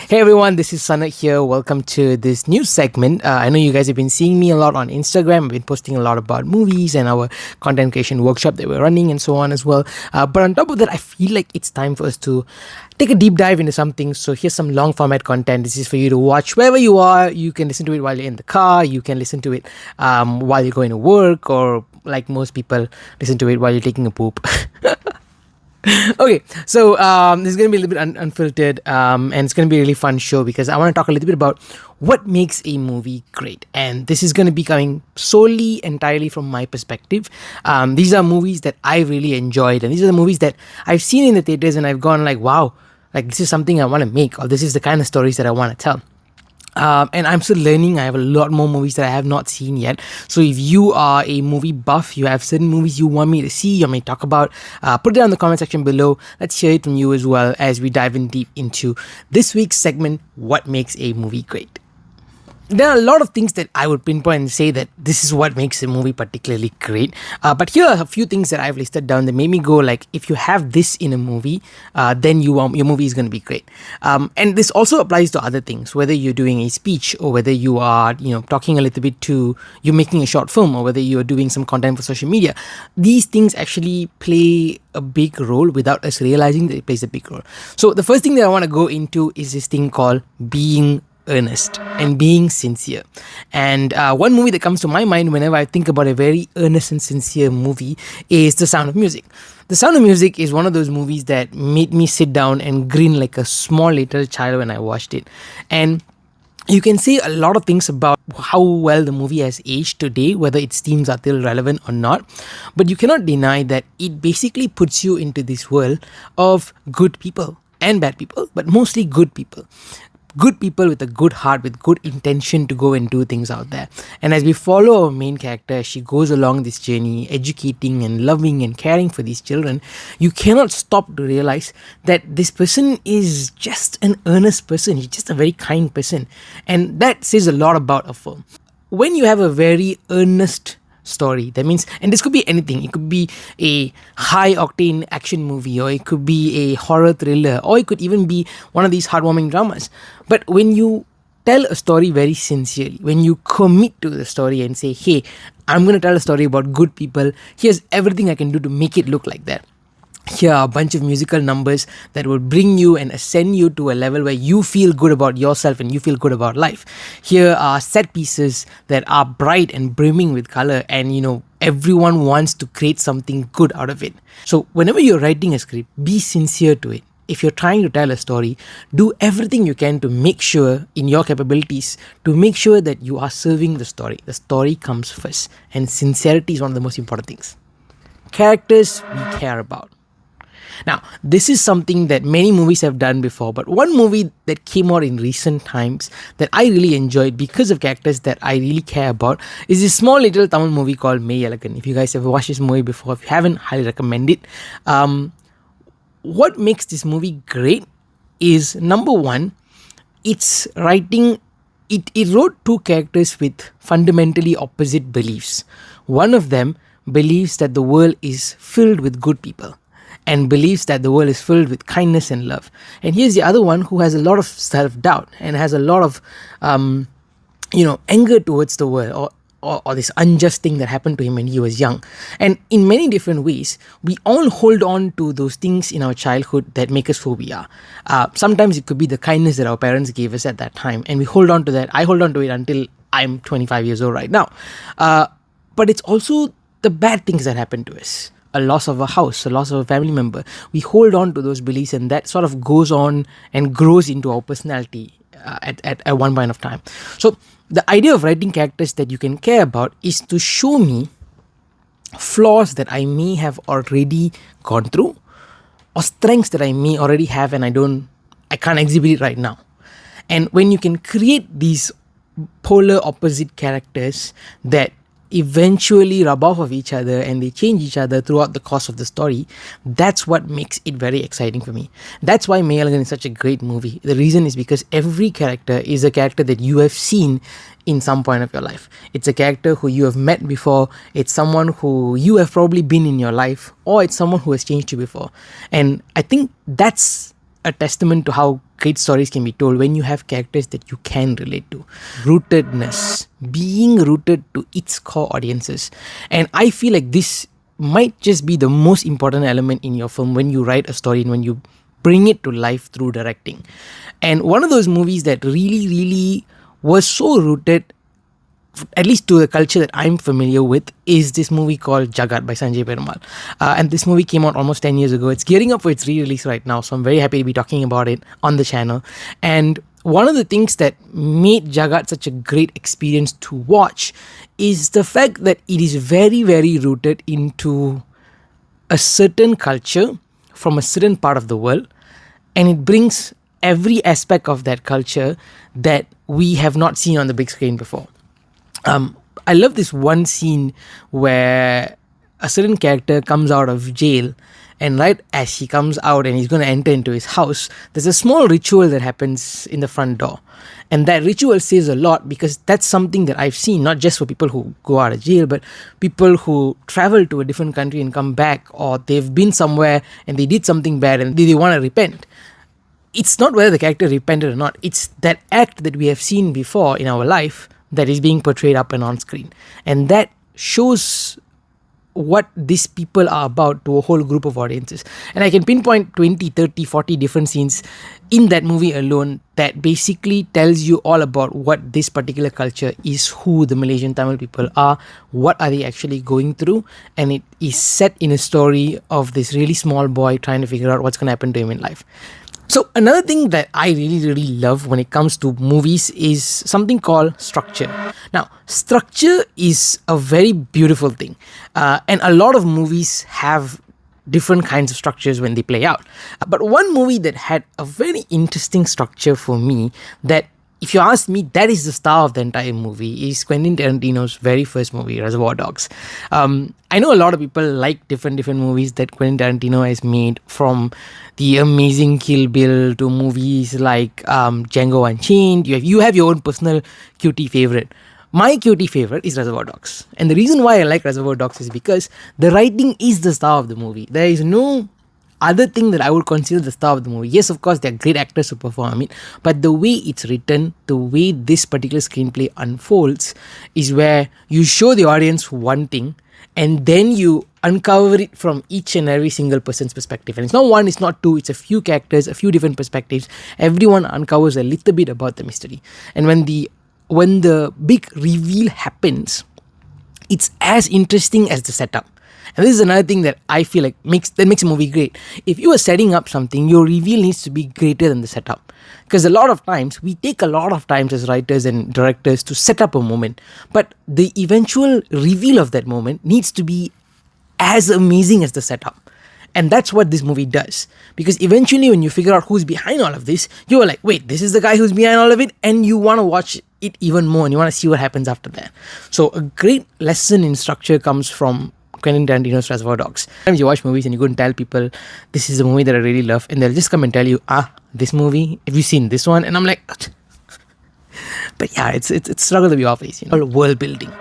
Hey everyone, this is Sanadt here. Welcome to this new segment. I know you guys have been seeing me a lot on Instagram. I've been posting a lot about movies and our content creation workshop that we're running and so on as well. But on top of that, I feel like it's time for us to take a deep dive into something. So here's some long format content. This is for you to watch wherever you are. You can listen to it while you're in the car. You can listen to it while you're going to work, or like most people, listen to it while you're taking a poop. Okay, so this is going to be a little bit unfiltered, and it's going to be a really fun show because I want to talk a little bit about what makes a movie great. And this is going to be coming solely, entirely from my perspective. These are movies that I really enjoyed, and these are the movies that I've seen in the theaters and I've gone like, wow, like this is something I want to make, or this is the kind of stories that I want to tell. And I'm still learning. I have a lot more movies that I have not seen yet. So if you are a movie buff, you have certain movies you want me to see, you want me to talk about, put it down in the comment section below. Let's hear it from you as well as we dive in deep into this week's segment, What Makes a Movie Great. There are a lot of things that I would pinpoint and say that this is what makes a movie particularly great. But here are a few things that I've listed down that made me go like, if you have this in a movie, then your movie is going to be great. And this also applies to other things, whether you're doing a speech or whether you are, talking a little bit to, you're making a short film, or whether you're doing some content for social media. These things actually play a big role without us realizing that it plays a big role. So the first thing that I want to go into is this thing called being earnest and being sincere. And one movie that comes to my mind whenever I think about a very earnest and sincere movie is The Sound of Music. The Sound of Music is one of those movies that made me sit down and grin like a small little child when I watched it. And you can say a lot of things about how well the movie has aged today, whether its themes are still relevant or not. But you cannot deny that it basically puts you into this world of good people and bad people, but mostly good people. Good people with a good heart, with good intention to go and do things out there. And as we follow our main character, she goes along this journey, educating and loving and caring for these children, you cannot stop to realize that this person is just an earnest person. He's just a very kind person. And that says a lot about a film. When you have a very earnest story, that means, and this could be anything, it could be a high octane action movie, or it could be a horror thriller, or it could even be one of these heartwarming dramas. But when you tell a story very sincerely, when you commit to the story and say, hey, I'm going to tell a story about good people, here's everything I can do to make it look like that. Here are a bunch of musical numbers that will bring you and ascend you to a level where you feel good about yourself and you feel good about life. Here are set pieces that are bright and brimming with color, and everyone wants to create something good out of it. So whenever you're writing a script, be sincere to it. If you're trying to tell a story, do everything you can to make sure, in your capabilities, to make sure that you are serving the story. The story comes first, and sincerity is one of the most important things. Characters we care about. Now, this is something that many movies have done before, but one movie that came out in recent times that I really enjoyed because of characters that I really care about is this small little Tamil movie called May Alagan. If you guys have watched this movie before, if you haven't, highly recommend it. What makes this movie great is, number one, it's writing. It wrote two characters with fundamentally opposite beliefs. One of them believes that the world is filled with good people, and believes that the world is filled with kindness and love. And here's the other one who has a lot of self-doubt and has a lot of, anger towards the world, or this unjust thing that happened to him when he was young. And in many different ways, we all hold on to those things in our childhood that make us who we are. Sometimes it could be the kindness that our parents gave us at that time, and we hold on to that. I hold on to it until I'm 25 years old right now. But it's also the bad things that happen to us. A loss of a house, a loss of a family member. We hold on to those beliefs, and that sort of goes on and grows into our personality at one point of time. So the idea of writing characters that you can care about is to show me flaws that I may have already gone through, or strengths that I may already have and I can't exhibit it right now. And when you can create these polar opposite characters that eventually rub off of each other and they change each other throughout the course of the story, that's what makes it very exciting for me. That's why May Alagan is such a great movie. The reason is because every character is a character that you have seen in some point of your life. It's a character who you have met before, it's someone who you have probably been in your life, or it's someone who has changed you before. And I think that's a testament to how great stories can be told when you have characters that you can relate to. Rootedness, being rooted to its core audiences. And I feel like this might just be the most important element in your film when you write a story and when you bring it to life through directing. And one of those movies that really was so rooted, at least to the culture that I'm familiar with, is this movie called Jagat by Sanjay Perumal. And this movie came out almost 10 years ago. It's gearing up for its re-release right now, so I'm very happy to be talking about it on the channel. And one of the things that made Jagat such a great experience to watch is the fact that it is very rooted into a certain culture from a certain part of the world, and it brings every aspect of that culture that we have not seen on the big screen before. I love this one scene where a certain character comes out of jail, and right as he comes out and he's going to enter into his house, there's a small ritual that happens in the front door. And that ritual says a lot, because that's something that I've seen, not just for people who go out of jail, but people who travel to a different country and come back, or they've been somewhere and they did something bad and they want to repent. It's not whether the character repented or not, it's that act that we have seen before in our life that is being portrayed up and on screen. And that shows what these people are about to a whole group of audiences. And I can pinpoint 20, 30, 40 different scenes in that movie alone that basically tells you all about what this particular culture is, who the Malaysian Tamil people are, what are they actually going through. And it is set in a story of this really small boy trying to figure out what's going to happen to him in life. So another thing that I really love when it comes to movies is something called structure. Now, structure is a very beautiful thing. And a lot of movies have different kinds of structures when they play out. But one movie that had a very interesting structure for me, that if you ask me, that is the star of the entire movie, is Quentin Tarantino's very first movie, Reservoir Dogs. I know a lot of people like different movies that Quentin Tarantino has made, from the amazing Kill Bill to movies like Django Unchained. You have your own personal cutie favorite. My cutie favorite is Reservoir Dogs. And the reason why I like Reservoir Dogs is because the writing is the star of the movie. There is no other thing that I would consider the star of the movie. Yes, of course, there are great actors who perform it, but the way it's written, the way this particular screenplay unfolds, is where you show the audience one thing and then you uncover it from each and every single person's perspective. And it's not one, it's not two, it's a few characters, a few different perspectives. Everyone uncovers a little bit about the mystery. And when the big reveal happens, it's as interesting as the setup. And this is another thing that I feel like makes a movie great. If you are setting up something, your reveal needs to be greater than the setup. Because a lot of times, we take a lot of times as writers and directors to set up a moment. But the eventual reveal of that moment needs to be as amazing as the setup. And that's what this movie does. Because eventually, when you figure out who's behind all of this, you're like, wait, this is the guy who's behind all of it? And you want to watch it even more and you want to see what happens after that. So a great lesson in structure comes from Quentin Tarantino's Reservoir Dogs. Sometimes you watch movies and you go and tell people, this is a movie that I really love, and they'll just come and tell you, this movie, have you seen this one? And I'm like, but yeah, it's struggle to be obvious, world building.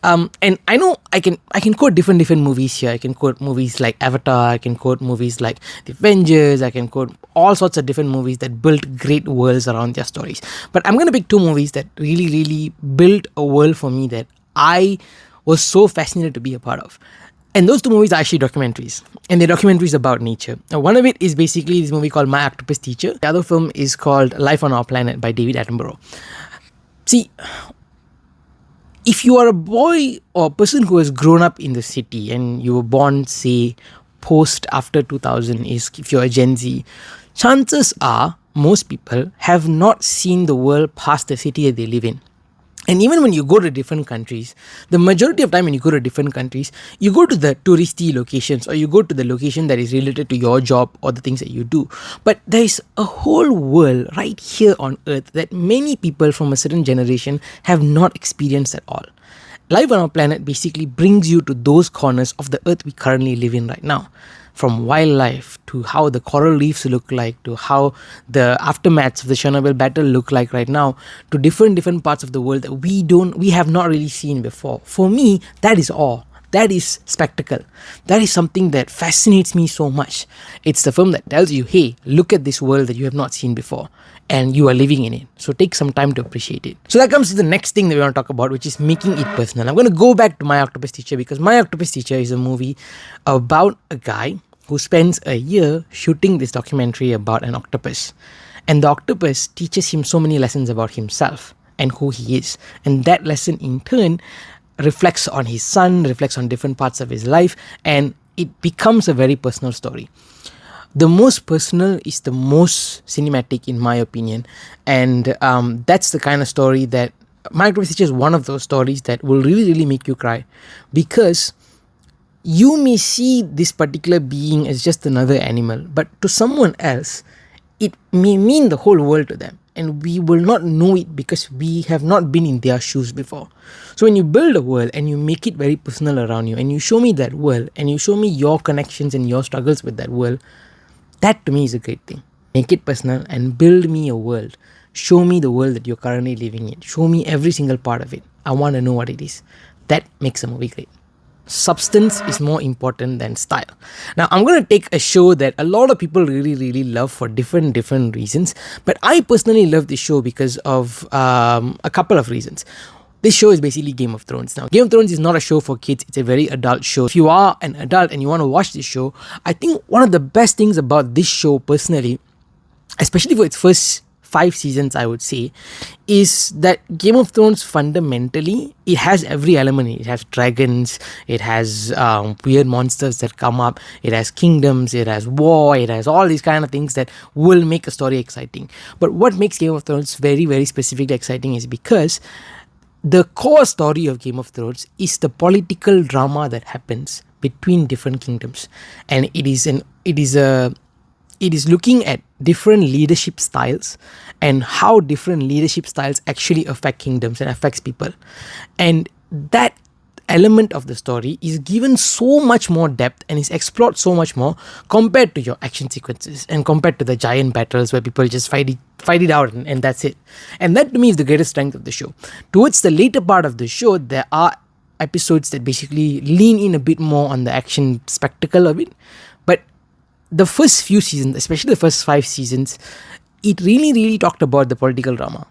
And I know I can quote different movies here. I can quote movies like Avatar, I can quote movies like The Avengers, I can quote all sorts of different movies that built great worlds around their stories. But I'm going to pick two movies that really built a world for me that I was so fascinated to be a part of. And those two movies are actually documentaries. And they're documentaries about nature. Now, one of it is basically this movie called My Octopus Teacher. The other film is called Life on Our Planet by David Attenborough. See, if you are a boy or a person who has grown up in the city and you were born, say, post after 2000, if you're a Gen Z, chances are most people have not seen the world past the city that they live in. And even when you go to different countries, the majority of time when you go to different countries, you go to the touristy locations or you go to the location that is related to your job or the things that you do. But there is a whole world right here on Earth that many people from a certain generation have not experienced at all. Life on Our Planet basically brings you to those corners of the Earth we currently live in right now. From wildlife to how the coral reefs look like, to how the aftermaths of the Chernobyl battle look like right now, to different parts of the world that we have not really seen before. For me, that is awe. that is spectacle. That is something that fascinates me so much. It's the film that tells you, hey, look at this world that you have not seen before, and you are living in it. So take some time to appreciate it. So that comes to the next thing that we want to talk about, which is making it personal. I'm going to go back to My Octopus Teacher, because My Octopus Teacher is a movie about a guy who spends a year shooting this documentary about an octopus. And the octopus teaches him so many lessons about himself and who he is. And that lesson in turn reflects on his son, reflects on different parts of his life, and it becomes a very personal story. The most personal is the most cinematic, in my opinion, and that's the kind of story that My Octopus Teacher is one of those stories that will really make you cry, because you may see this particular being as just another animal, but to someone else it may mean the whole world to them, and we will not know it because we have not been in their shoes before. So when you build a world and you make it very personal around you, and you show me that world, and you show me your connections and your struggles with that world, that to me is a great thing. Make it personal and build me a world. Show me the world that you're currently living in. Show me every single part of it. I want to know what it is. That makes a movie great. Substance is more important than style. Now, I'm going to take a show that a lot of people really love for different reasons, but I personally love this show because of a couple of reasons. This show is basically Game of Thrones. Now, Game of Thrones is not a show for kids. It's a very adult show. If you are an adult and you want to watch this show, I think one of the best things about this show personally, especially for its first 5 seasons, I would say, is that Game of Thrones fundamentally, it has every element. It has dragons, it has weird monsters that come up, it has kingdoms, it has war, it has all these kind of things that will make a story exciting. But what makes Game of Thrones very specifically exciting is because the core story of Game of Thrones is the political drama that happens between different kingdoms, and it is looking at different leadership styles and how different leadership styles actually affect kingdoms and affects people. And that element of the story is given so much more depth and is explored so much more compared to your action sequences and compared to the giant battles where people just fight it out and that's it. And that to me is the greatest strength of the show. Towards the later part of the show, there are episodes that basically lean in a bit more on the action spectacle of it. But the first few seasons, especially the first 5 seasons, it really talked about the political drama.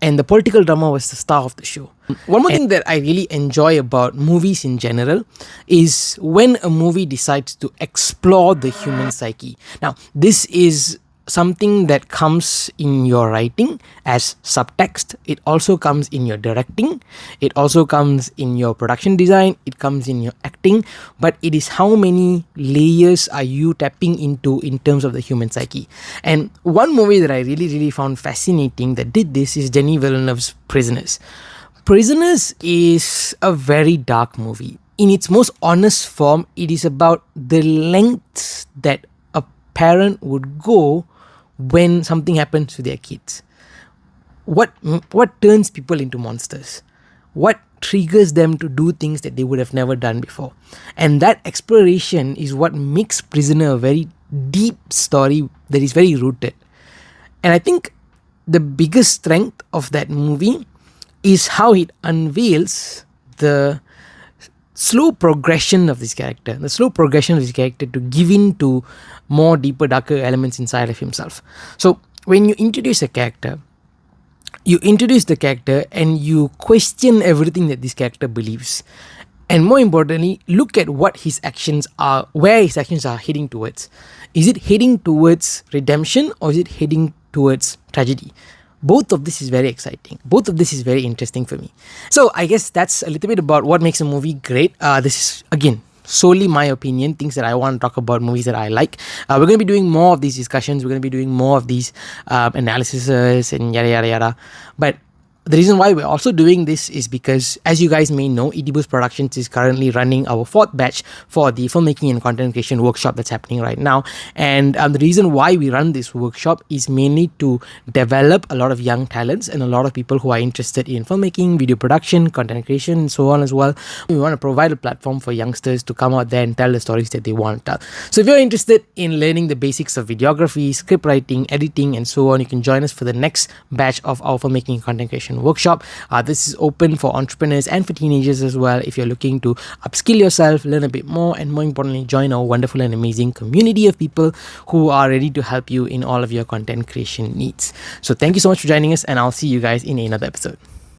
And the political drama was the star of the show. One more thing that I really enjoy about movies in general is when a movie decides to explore the human psyche. Now, this is something that comes in your writing as subtext. It also comes in your directing. It also comes in your production design. It comes in your acting. But it is how many layers are you tapping into in terms of the human psyche. And one movie that I really found fascinating that did this is Denis Villeneuve's Prisoners. Prisoners is a very dark movie. In its most honest form, it is about the lengths that a parent would go when something happens to their kids. What turns people into monsters? What triggers them to do things that they would have never done before? And that exploration is what makes Prisoner a very deep story that is very rooted. And I think the biggest strength of that movie is how it unveils the slow progression of this character, to give in to more deeper, darker elements inside of himself. So when you introduce a character, you introduce the character and you question everything that this character believes. And more importantly, look at what his actions are, where his actions are heading towards. Is it heading towards redemption or is it heading towards tragedy? Both of this is very exciting. Both of this is very interesting for me. So I guess that's a little bit about what makes a movie great. This is, again, solely my opinion, things that I want to talk about, movies that I like. We're going to be doing more of these discussions. We're going to be doing more of these analyses and yada. But the reason why we're also doing this is because, as you guys may know, Idibus Productions is currently running our 4th batch for the filmmaking and content creation workshop that's happening right now. And the reason why we run this workshop is mainly to develop a lot of young talents and a lot of people who are interested in filmmaking, video production, content creation, and so on as well. We want to provide a platform for youngsters to come out there and tell the stories that they want to tell. So if you're interested in learning the basics of videography, script writing, editing, and so on, you can join us for the next batch of our filmmaking and content creation creation workshop. This is open for entrepreneurs and for teenagers as well. If you're looking to upskill yourself, learn a bit more, and more importantly, join our wonderful and amazing community of people who are ready to help you in all of your content creation needs. So thank you so much for joining us, and I'll see you guys in another episode.